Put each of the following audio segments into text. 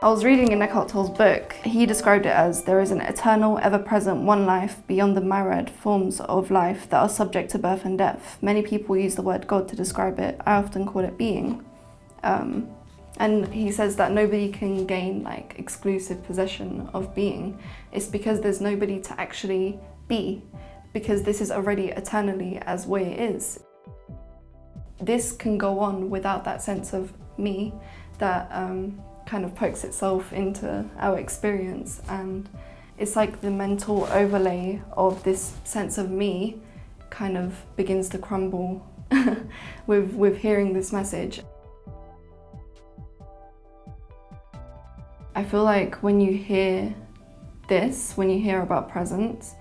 I was reading in Eckhart Tolle's book. He described it as there is an eternal, ever-present one life beyond the myriad forms of life that are subject to birth and death. Many people use the word God to describe it. I often call it being. And he says that nobody can gain like exclusive possession of being. It's because there's nobody to actually be, because this is already eternally as way it is. This can go on without that sense of me that kind of pokes itself into our experience, and it's like the mental overlay of this sense of me kind of begins to crumble with hearing this message. I feel like when you hear this, when you hear about presence,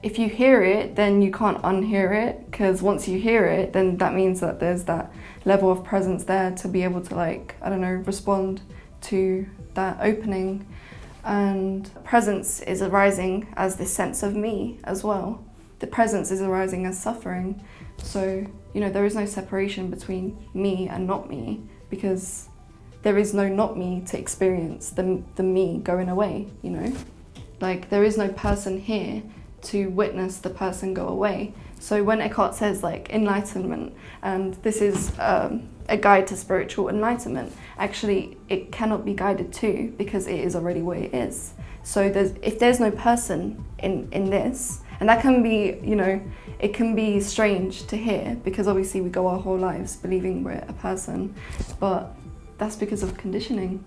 if you hear it, then you can't unhear it, because once you hear it, then that means that there's that level of presence there to be able to, like, I don't know, respond to that opening. And presence is arising as this sense of me as well. The presence is arising as suffering. So, you know, there is no separation between me and not me, because there is no not me to experience the me going away, you know? Like, there is no person here to witness the person go away. So when Eckhart says like enlightenment, and this is a guide to spiritual enlightenment, actually it cannot be guided to, because it is already where it is. So if there's no person in this, and that can be, you know, it can be strange to hear, because obviously we go our whole lives believing we're a person, but that's because of conditioning.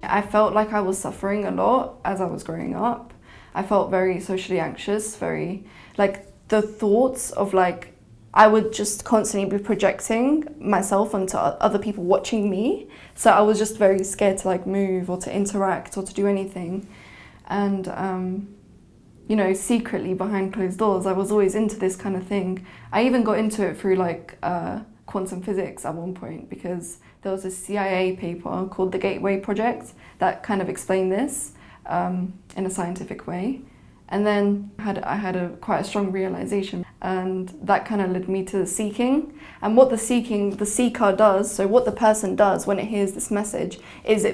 I felt like I was suffering a lot as I was growing up. I felt very socially anxious, very, like, the thoughts of, like, I would just constantly be projecting myself onto other people watching me. So I was just very scared to, like, move or to interact or to do anything. And, you know, secretly behind closed doors, I was always into this kind of thing. I even got into it through, like, quantum physics at one point, because there was a CIA paper called the Gateway Project that kind of explained this in a scientific way. And then I had quite a strong realization, and that kind of led me to seeking. And what the seeker does, so what the person does when it hears this message, is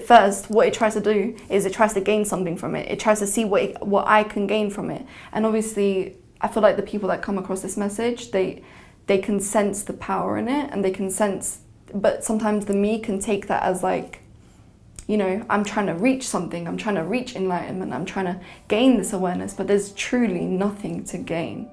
what it tries to do is it tries to gain something from it. It tries to see what I can gain from it. And obviously, I feel like the people that come across this message, they can sense the power in it, and they can sense, but sometimes the me can take that as like, you know, I'm trying to reach something, I'm trying to reach enlightenment, I'm trying to gain this awareness, but there's truly nothing to gain.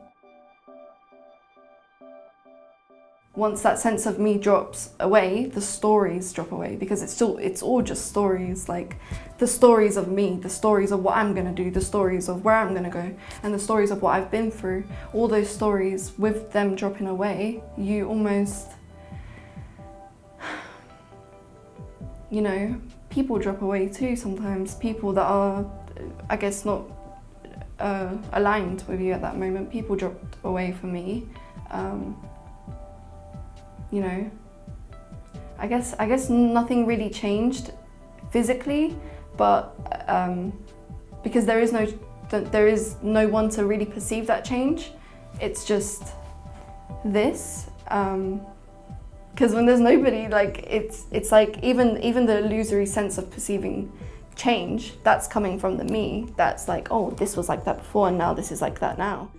Once that sense of me drops away, the stories drop away, because it's all just stories, like the stories of me, the stories of what I'm gonna do, the stories of where I'm gonna go, and the stories of what I've been through. All those stories, with them dropping away, you almost, you know, people drop away too sometimes. People that are, I guess, not aligned with you at that moment. People dropped away for me. You know, I guess nothing really changed physically, but because there is no one to really perceive that change. It's just this. Because when there's nobody, like, it's like even the illusory sense of perceiving change, that's coming from the me. That's like, oh, this was like that before, and now this is like that now.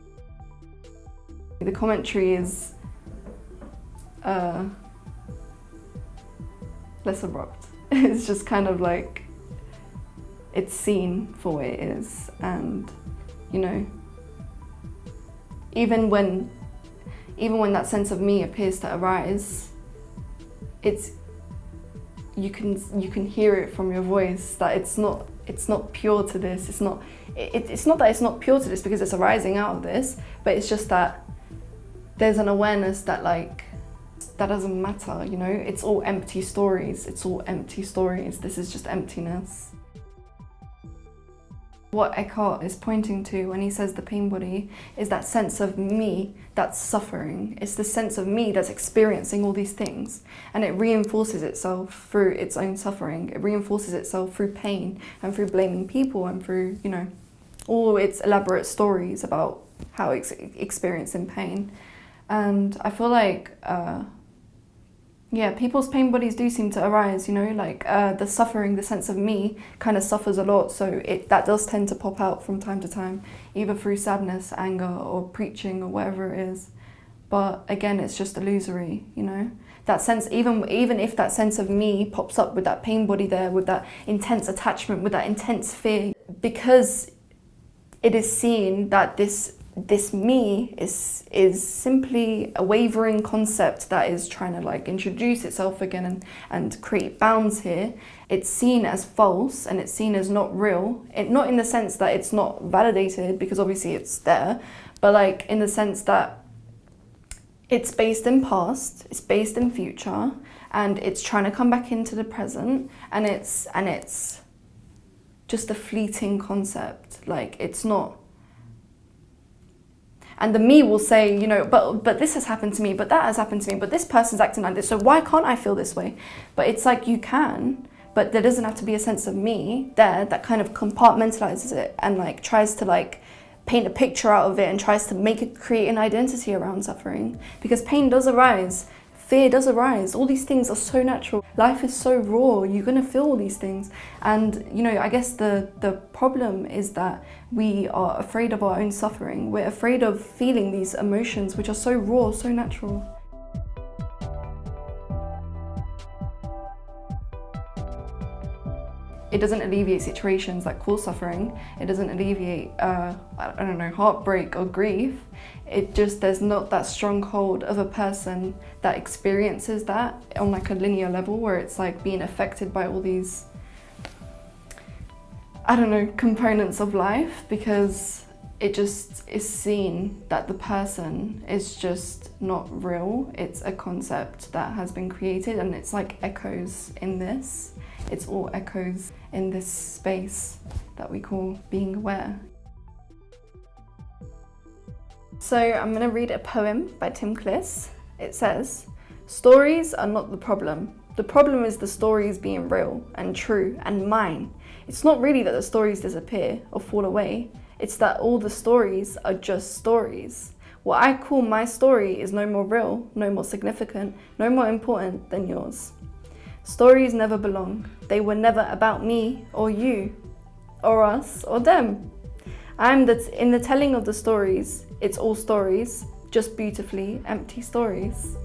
The commentary is less abrupt. It's just kind of like, it's seen for what it is, and, you know, even when that sense of me appears to arise, you can hear it from your voice that it's not pure to this. It's not that it's not pure to this because it's arising out of this, but it's just that there's an awareness that, like, that doesn't matter, you know? It's all empty stories. It's all empty stories. This is just emptiness. What Eckhart is pointing to when he says the pain body is that sense of me that's suffering. It's the sense of me that's experiencing all these things, and it reinforces itself through its own suffering. It reinforces itself through pain and through blaming people and through, you know, all its elaborate stories about how it's experiencing pain. And I feel like Yeah, people's pain bodies do seem to arise, you know, like the suffering, the sense of me kind of suffers a lot. So that does tend to pop out from time to time, either through sadness, anger, or preaching, or whatever it is. But again, it's just illusory, you know. That sense, even if that sense of me pops up with that pain body there, with that intense attachment, with that intense fear, because it is seen that this me is simply a wavering concept that is trying to like introduce itself again and create bounds here. It's seen as false, and it's seen as not real. Not in the sense that it's not validated, because obviously it's there, but like in the sense that it's based in past, it's based in future, and it's trying to come back into the present, and it's just a fleeting concept. Like, it's not. And the me will say, you know, but this has happened to me, but that has happened to me, but this person's acting like this, so why can't I feel this way? But it's like, you can, but there doesn't have to be a sense of me there that kind of compartmentalizes it and like tries to like paint a picture out of it and tries to create an identity around suffering. Because pain does arise, fear does arise, all these things are so natural. Life is so raw, you're gonna feel all these things. And you know, I guess the problem is that we are afraid of our own suffering. We're afraid of feeling these emotions which are so raw, so natural. It doesn't alleviate situations that cause suffering. It doesn't alleviate, I don't know, heartbreak or grief. It just, there's not that strong hold of a person that experiences that on like a linear level, where it's like being affected by all these, I don't know, components of life, because it just is seen that the person is just not real. It's a concept that has been created, and it's like echoes in this. It's all echoes in this space that we call being aware. So I'm going to read a poem by Tim Kliss. It says, "Stories are not the problem. The problem is the stories being real and true and mine. It's not really that the stories disappear or fall away. It's that all the stories are just stories. What I call my story is no more real, no more significant, no more important than yours. Stories never belong. They were never about me or you or us or them. In the telling of the stories, it's all stories, just beautifully empty stories."